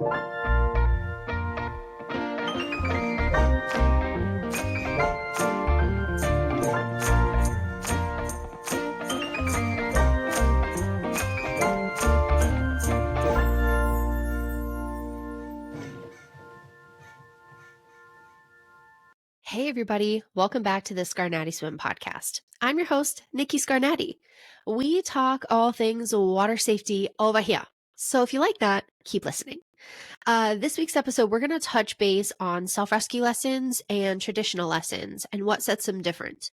Hey everybody, welcome back to the Scarnati Swim Podcast. I'm your host, Nikki Scarnati. We talk all things water safety over here. So if you like that, keep listening. This week's episode, we're going to touch base on self-rescue lessons and traditional lessons and what sets them different.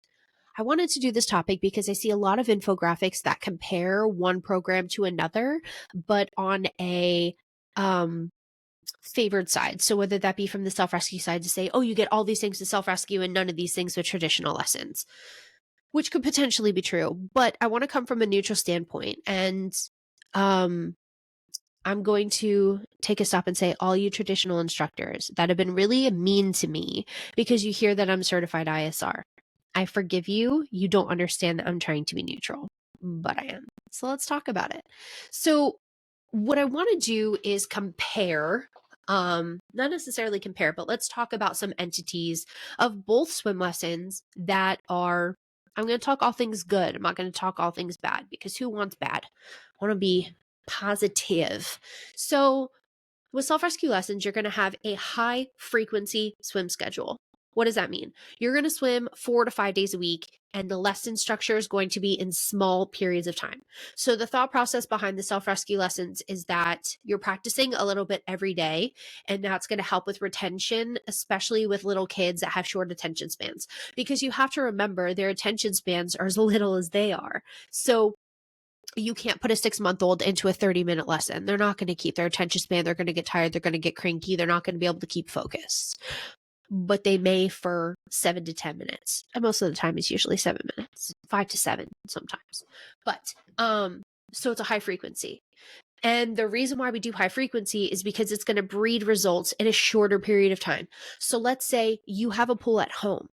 I wanted to do this topic because I see a lot of infographics that compare one program to another, but on a favored side. So whether that be from the self-rescue side to say, oh, you get all these things with self-rescue and none of these things with traditional lessons, which could potentially be true. But I want to come from a neutral standpoint. And I'm going to take a stop and say, all you traditional instructors that have been really mean to me because you hear that I'm certified ISR, I forgive you. You don't understand that I'm trying to be neutral, but I am. So let's talk about it. So what I want to do is compare, not necessarily compare, but let's talk about some entities of both swim lessons that are, I'm going to talk all things good. I'm not going to talk all things bad because who wants bad? I want to be positive. So with self-rescue lessons, you're going to have a high frequency swim schedule. What does that mean? You're going to swim 4 to 5 days a week, and the lesson structure is going to be in small periods of time. So the thought process behind the self-rescue lessons is that you're practicing a little bit every day, and that's going to help with retention, especially with little kids that have short attention spans, because you have to remember their attention spans are as little as they are. So you can't put a 6-month-old into a 30-minute lesson. They're not going to keep their attention span. They're going to get tired. They're going to get cranky. They're not going to be able to keep focused. But they may for 7 to 10 minutes. And most of the time it's usually 7 minutes, 5 to 7 sometimes. But so it's a high frequency. And the reason why we do high frequency is because it's going to breed results in a shorter period of time. So let's say you have a pool at home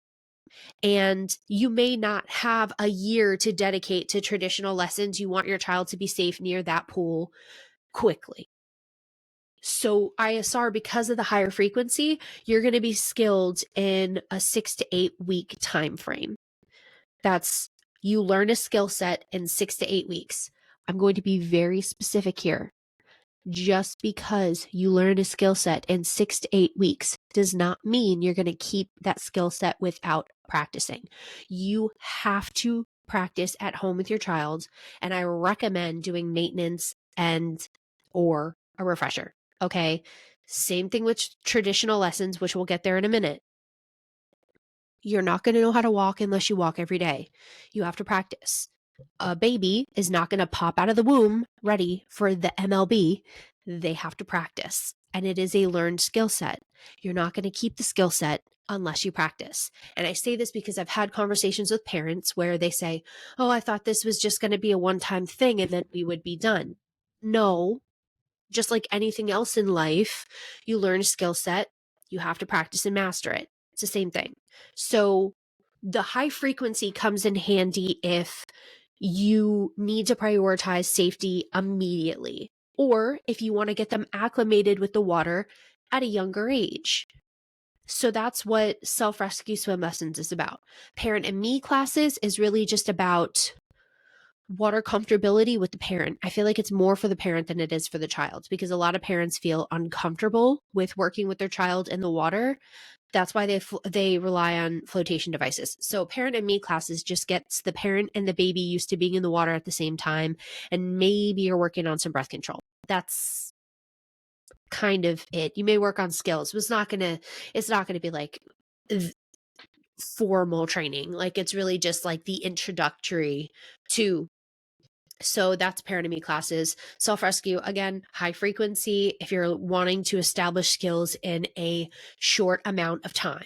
and you may not have a year to dedicate to traditional lessons. You want your child to be safe near that pool quickly. So ISR, because of the higher frequency, you're going to be skilled in a 6 to 8 week time frame. That's, you learn a skill set in 6 to 8 weeks. I'm going to be very specific here. Just because you learn a skill set in 6 to 8 weeks does not mean you're going to keep that skill set without practicing. You have to practice at home with your child, and I recommend doing maintenance and or a refresher. Okay. Same thing with traditional lessons, which we'll get there in a minute. You're not going to know how to walk unless you walk every day. You have to practice. A baby is not going to pop out of the womb ready for the MLB. They have to practice. And it is a learned skill set. You're not going to keep the skill set unless you practice. And I say this because I've had conversations with parents where they say, oh, I thought this was just going to be a one-time thing and then we would be done. No. Just like anything else in life, you learn a skill set, you have to practice and master it. It's the same thing. So the high frequency comes in handy if you need to prioritize safety immediately, or if you want to get them acclimated with the water at a younger age. So that's what self-rescue swim lessons is about. Parent and Me classes is really just about water comfortability with the parent. I feel like it's more for the parent than it is for the child because a lot of parents feel uncomfortable with working with their child in the water. That's why they rely on flotation devices. So Parent and Me classes just gets the parent and the baby used to being in the water at the same time, and maybe you're working on some breath control. That's kind of it. You may work on skills, but it's not gonna be like formal training. Like it's really just like the introductory to. So that's Parent and Me classes. Self-rescue, again, high frequency if you're wanting to establish skills in a short amount of time.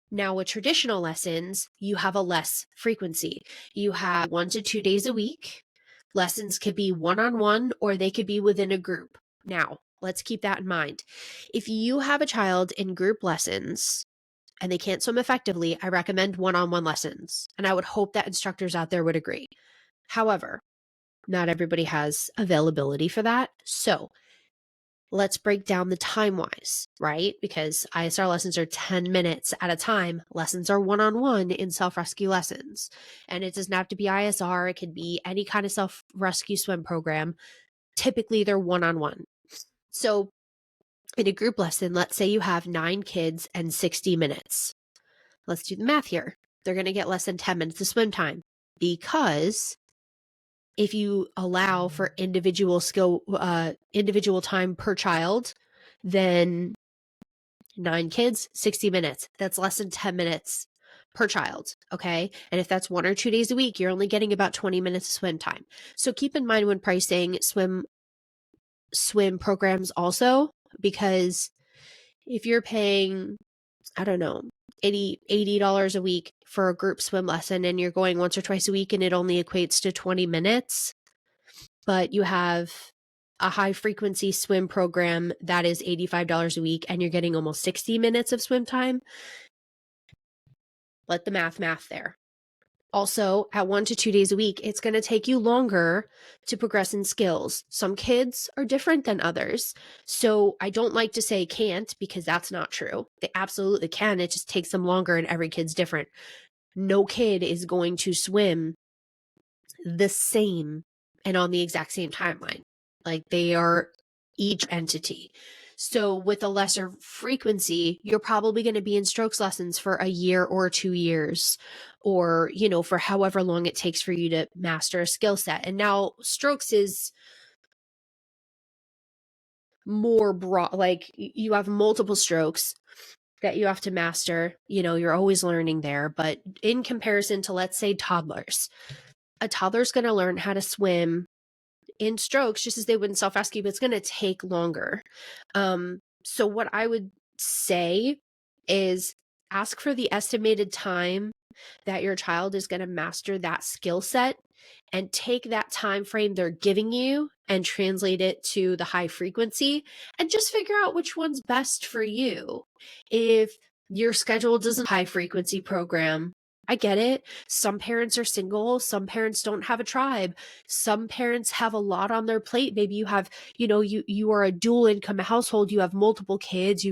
Now with traditional lessons, you have a less frequency. You have 1 to 2 days a week. Lessons could be one-on-one or they could be within a group. Now, let's keep that in mind. If you have a child in group lessons and they can't swim effectively, I recommend one-on-one lessons. And I would hope that instructors out there would agree. However, not everybody has availability for that. So let's break down the time-wise, right? Because ISR lessons are 10 minutes at a time. Lessons are one-on-one in self-rescue lessons. And it doesn't have to be ISR. It could be any kind of self-rescue swim program. Typically, they're one-on-one. So in a group lesson, let's say you have 9 kids and 60 minutes. Let's do the math here. They're going to get less than 10 minutes of swim time, because if you allow for individual time per child, then 9 kids, 60 minutes. That's less than 10 minutes per child. Okay. And if that's 1 or 2 days a week, you're only getting about 20 minutes of swim time. So keep in mind when pricing swim programs also, because if you're paying, I don't know, $80 a week for a group swim lesson, and you're going once or twice a week and it only equates to 20 minutes, but you have a high frequency swim program that is $85 a week and you're getting almost 60 minutes of swim time, let the math there. Also, at 1 to 2 days a week, it's going to take you longer to progress in skills. Some kids are different than others. So I don't like to say can't, because that's not true. They absolutely can. It just takes them longer, and every kid's different. No kid is going to swim the same and on the exact same timeline. Like, they are each entity. So with a lesser frequency, you're probably going to be in strokes lessons for a year or 2 years, or, for however long it takes for you to master a skill set. And now strokes is more broad, like you have multiple strokes that you have to master. You're always learning there. But in comparison to, let's say, toddlers, a toddler's going to learn how to swim in strokes just as they would in self-rescue, but it's going to take longer. So what I would say is ask for the estimated time that your child is going to master that skill set, and take that time frame they're giving you and translate it to the high frequency, and just figure out which one's best for you. If your schedule doesn't high frequency program, I get it. Some parents are single. Some parents don't have a tribe. Some parents have a lot on their plate. Maybe you have, you are a dual income household. You have multiple kids.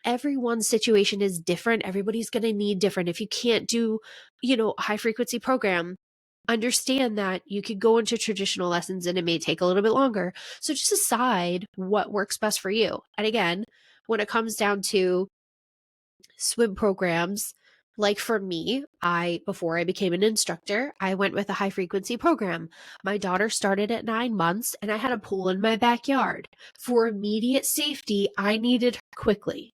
Everyone's situation is different. Everybody's going to need different. If you can't do, a high frequency program, understand that you could go into traditional lessons and it may take a little bit longer. So just decide what works best for you. And again, when it comes down to swim programs, like for me, before I became an instructor, I went with a high frequency program. My daughter started at 9 months and I had a pool in my backyard. For immediate safety, I needed her quickly.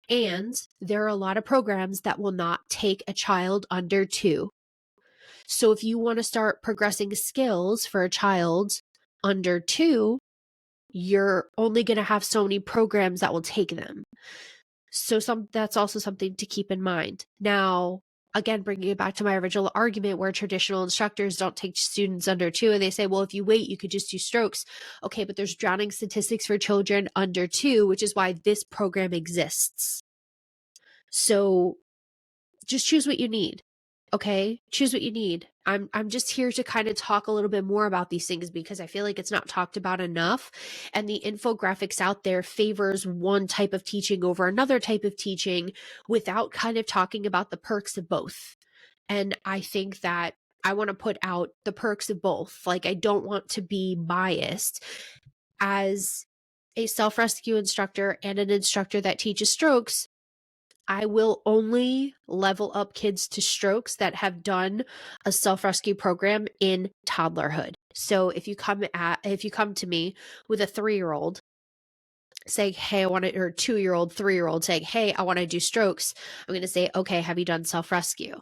And there are a lot of programs that will not take a child under 2. So if you want to start progressing skills for a child under 2, you're only going to have so many programs that will take them. So that's also something to keep in mind. Now, again, bringing it back to my original argument where traditional instructors don't take students under 2, and they say, well, if you wait, you could just do strokes. Okay, but there's drowning statistics for children under 2, which is why this program exists. So just choose what you need. Okay, choose what you need. I'm just here to kind of talk a little bit more about these things, because I feel like it's not talked about enough, and the infographics out there favors one type of teaching over another type of teaching without kind of talking about the perks of both. And I think that I want to put out the perks of both. Like, I don't want to be biased. As a self-rescue instructor and an instructor that teaches strokes, I will only level up kids to strokes that have done a self-rescue program in toddlerhood. So if you come to me with a 3-year-old saying, hey, I want to, or 2-year-old, 3-year-old saying, hey, I want to do strokes, I'm going to say, okay, have you done self-rescue?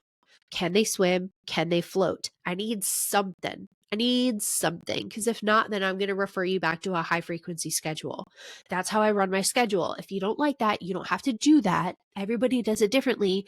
Can they swim? Can they float? I need something. Because if not, then I'm going to refer you back to a high frequency schedule. That's how I run my schedule. If you don't like that, you don't have to do that. Everybody does it differently.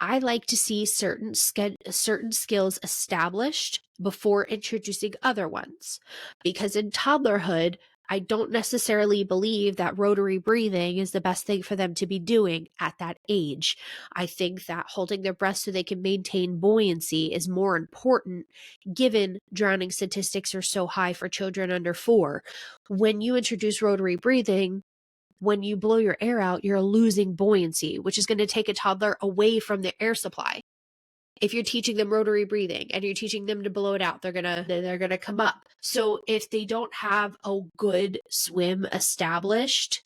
I like to see certain skills established before introducing other ones, because in toddlerhood, I don't necessarily believe that rotary breathing is the best thing for them to be doing at that age. I think that holding their breath so they can maintain buoyancy is more important, given drowning statistics are so high for children under 4. When you introduce rotary breathing, when you blow your air out, you're losing buoyancy, which is going to take a toddler away from the air supply. If you're teaching them rotary breathing and you're teaching them to blow it out, they're gonna come up. So if they don't have a good swim established,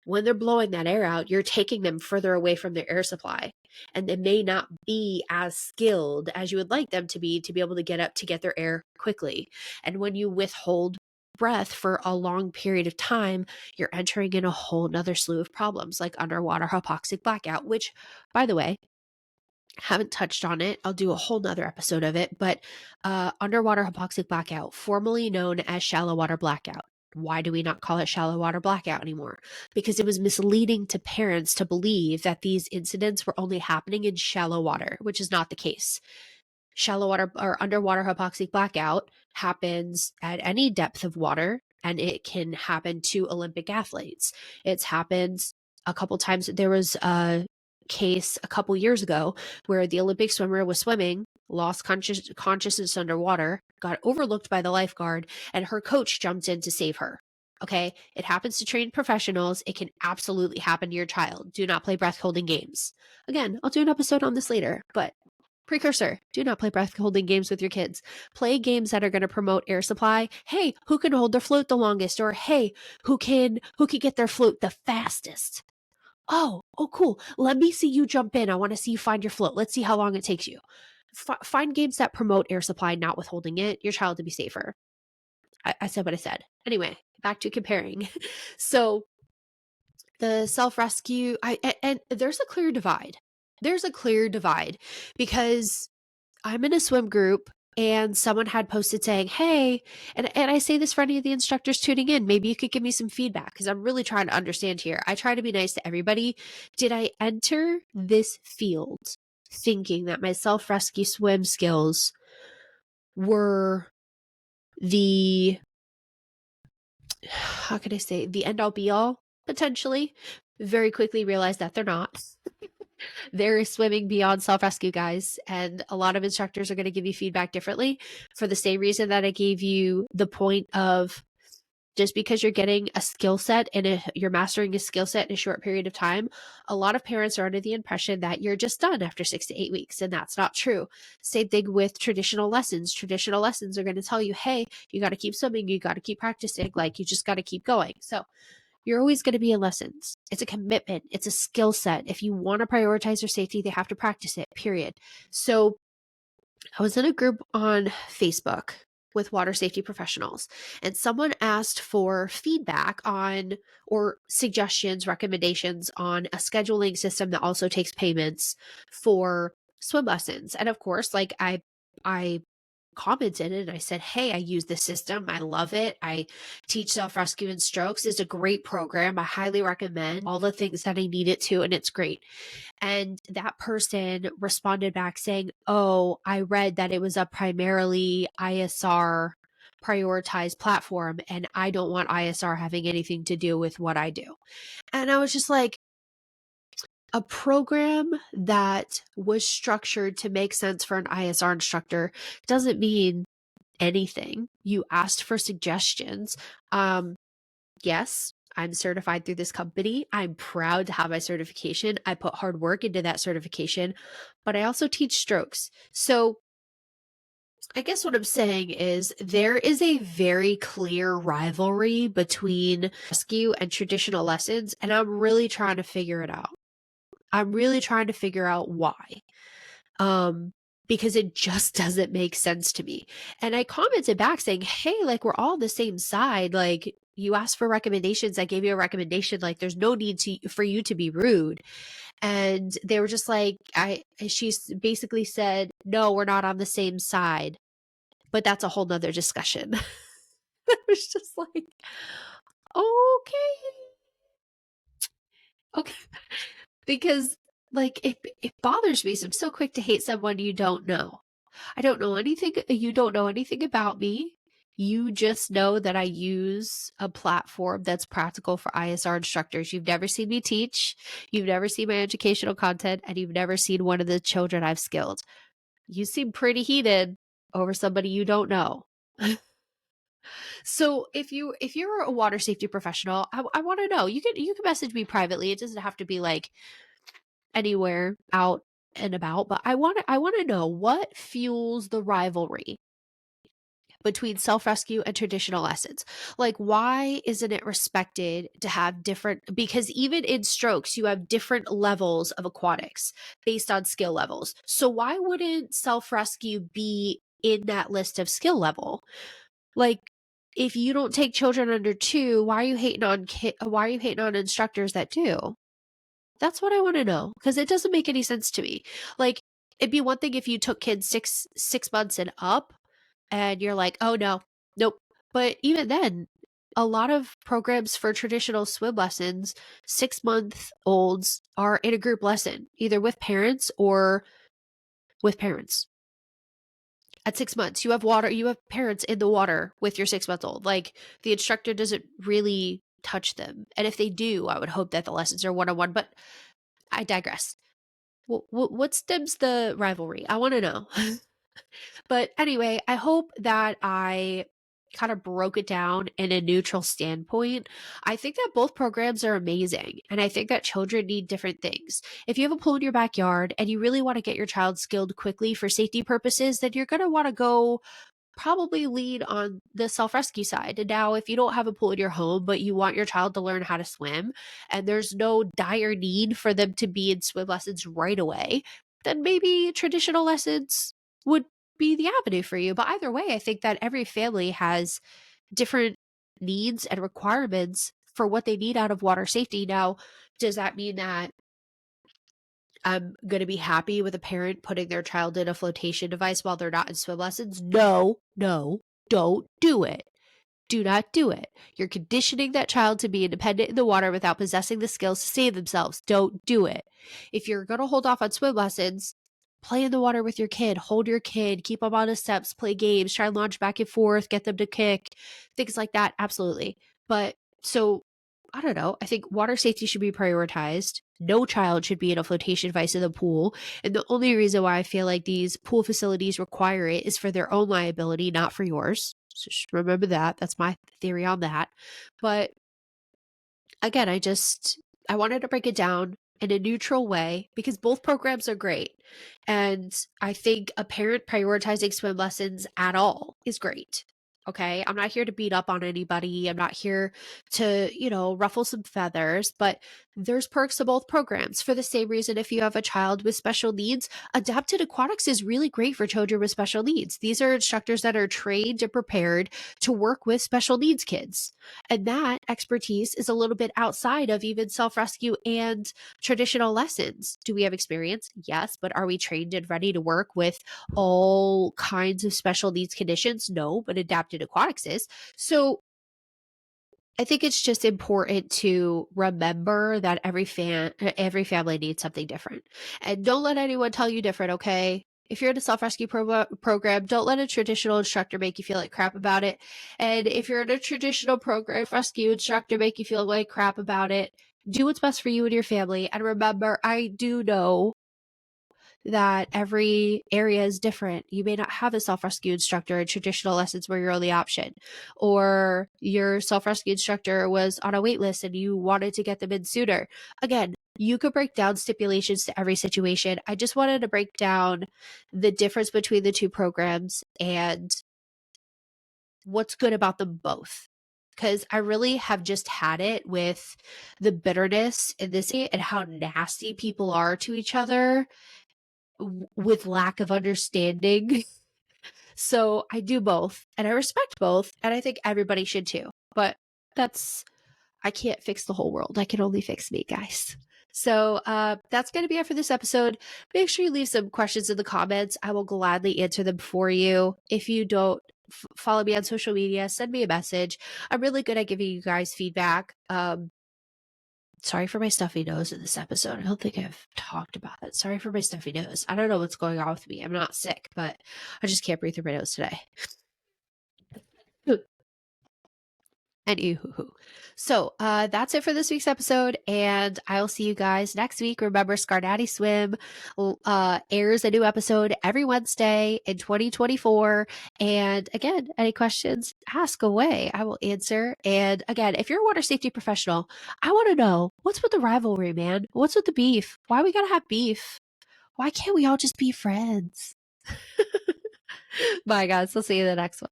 when they're blowing that air out, you're taking them further away from their air supply, and they may not be as skilled as you would like them to be able to get up to get their air quickly. And when you withhold breath for a long period of time, you're entering in a whole nother slew of problems like underwater hypoxic blackout, which, by the way, haven't touched on it. I'll do a whole nother episode of it, but underwater hypoxic blackout, formerly known as shallow water blackout. Why do we not call it shallow water blackout anymore? Because it was misleading to parents to believe that these incidents were only happening in shallow water, which is not the case. Shallow water or underwater hypoxic blackout happens at any depth of water, and it can happen to Olympic athletes. It's happened a couple times. There was a case a couple years ago where the Olympic swimmer was swimming, lost consciousness underwater, got overlooked by the lifeguard, and her coach jumped in to save her. Okay, it happens to trained professionals. It can absolutely happen to your child. Do not play breath holding games. Again, I'll do an episode on this later, but precursor, do not play breath holding games with your kids. Play games that are going to promote air supply. Hey, who can hold their float the longest? Or hey, who can get their float the fastest? Oh, cool. Let me see you jump in. I want to see you find your float. Let's see how long it takes you. Find games that promote air supply, not withholding it. Your child to be safer. I said what I said. Anyway, back to comparing. So the self-rescue, and there's a clear divide. There's a clear divide because I'm in a swim group and someone had posted saying, hey, and I say this for any of the instructors tuning in, maybe you could give me some feedback because I'm really trying to understand here. I try to be nice to everybody. Did I enter this field thinking that my self-rescue swim skills were the, how can I say, the end all be all? Potentially. Very quickly realized that they're not. There is swimming beyond self-rescue, guys, and a lot of instructors are going to give you feedback differently for the same reason that I gave you the point of just because you're getting a skill set and you're mastering a skill set in a short period of time. A lot of parents are under the impression that you're just done after 6 to 8 weeks, and that's not true. Same thing with traditional lessons. Traditional lessons are going to tell you, hey, you got to keep swimming, you got to keep practicing, like you just got to keep going. So you're always going to be in lessons. It's a commitment. It's a skill set. If you want to prioritize your safety, they have to practice it, period. So I was in a group on Facebook with water safety professionals, and someone asked for feedback on or suggestions, recommendations on a scheduling system that also takes payments for swim lessons. And of course, like I commented and I said, hey, I use this system. I love it. I teach self-rescue and strokes. It's a great program. I highly recommend all the things that I need it to, and it's great. And that person responded back saying, oh, I read that it was a primarily ISR prioritized platform, and I don't want ISR having anything to do with what I do. And I was just like, a program that was structured to make sense for an ISR instructor doesn't mean anything. You asked for suggestions. Yes, I'm certified through this company. I'm proud to have my certification. I put hard work into that certification, but I also teach strokes. So I guess what I'm saying is there is a very clear rivalry between rescue and traditional lessons, and I'm really trying to figure it out. I'm really trying to figure out why. Because it just doesn't make sense to me. And I commented back saying, hey, like we're all on the same side. Like you asked for recommendations. I gave you a recommendation. Like there's no need for you to be rude. And they were just like, she basically said, no, we're not on the same side. But that's a whole nother discussion. I was just like, okay. Because like it bothers me. So I'm so quick to hate someone you don't know. I don't know anything. You don't know anything about me. You just know that I use a platform that's practical for ISR instructors. You've never seen me teach, you've never seen my educational content, and you've never seen one of the children I've skilled. You seem pretty heated over somebody you don't know. So if you're a water safety professional, I want to know. You can message me privately. It doesn't have to be like anywhere out and about, but I want to know what fuels the rivalry between self-rescue and traditional lessons. Like, why isn't it respected to have different, because even in strokes you have different levels of aquatics based on skill levels. So why wouldn't self-rescue be in that list of skill level? Like, if you don't take children under 2, why are you hating on instructors that do? That's what I want to know, because it doesn't make any sense to me. Like, it'd be one thing if you took kids six months and up and you're like, oh no, nope. But even then, a lot of programs for traditional swim lessons, 6-month olds are in a group lesson, either with parents or with parents. At 6 months, you have parents in the water with your 6-month old. Like, the instructor doesn't really touch them. And if they do, I would hope that the lessons are one-on-one, but I digress. What stems the rivalry? I want to know. But anyway, I hope that I kind of broke it down in a neutral standpoint. I think that both programs are amazing, and I think that children need different things. If you have a pool in your backyard and you really want to get your child skilled quickly for safety purposes, then you're going to want to go probably lead on the self-rescue side. And now, if you don't have a pool in your home, but you want your child to learn how to swim, and there's no dire need for them to be in swim lessons right away, then maybe traditional lessons would be the avenue for you. But either way, I think that every family has different needs and requirements for what they need out of water safety. Now, does that mean that I'm going to be happy with a parent putting their child in a flotation device while they're not in swim lessons? No, no, don't do it. Do not do it. You're conditioning that child to be independent in the water without possessing the skills to save themselves. Don't do it. If you're going to hold off on swim lessons, play in the water with your kid, hold your kid, keep them on the steps, play games, try and launch back and forth, get them to kick, things like that. Absolutely. But so, I don't know. I think water safety should be prioritized. No child should be in a flotation device in the pool. And the only reason why I feel like these pool facilities require it is for their own liability, not for yours. So just remember that. That's my theory on that. But again, I wanted to break it down in a neutral way because both programs are great. And I think a parent prioritizing swim lessons at all is great. Okay. I'm not here to beat up on anybody. I'm not here to, ruffle some feathers, but there's perks to both programs. For the same reason, if you have a child with special needs, adapted aquatics is really great for children with special needs. These are instructors that are trained and prepared to work with special needs kids. And that expertise is a little bit outside of even self-rescue and traditional lessons. Do we have experience? Yes, but are we trained and ready to work with all kinds of special needs conditions? No, but adapted aquatics is. So I think it's just important to remember that every family needs something different. And don't let anyone tell you different, okay? If you're in a self-rescue program, don't let a traditional instructor make you feel like crap about it. And if you're in a traditional program, rescue instructor make you feel like crap about it. Do what's best for you and your family. And remember, I do know that every area is different. You may not have a self-rescue instructor in traditional lessons where you're only option, or your self-rescue instructor was on a wait list and you wanted to get them in sooner. Again, you could break down stipulations to every situation. I just wanted to break down the difference between the two programs and what's good about them both. Because I really have just had it with the bitterness in this and how nasty people are to each other with lack of understanding. So I do both and I respect both, and I think everybody should too. But I can't fix the whole world. I can only fix me, guys. So that's going to be it for this episode. Make sure you leave some questions in the comments. I will gladly answer them for you. If you don't follow me on social media, send me a message. I'm really good at giving you guys feedback. Sorry for my stuffy nose in this episode. I don't think I've talked about it. Sorry for my stuffy nose. I don't know what's going on with me. I'm not sick, but I just can't breathe through my nose today. Anywho. So that's it for this week's episode, and I'll see you guys next week. Remember, Scarnati Swim airs a new episode every Wednesday in 2024. And again, any questions, ask away. I will answer. And again, if you're a water safety professional, I want to know, what's with the rivalry, man? What's with the beef? Why we gotta have beef? Why can't we all just be friends? Bye, guys. We'll see you in the next one.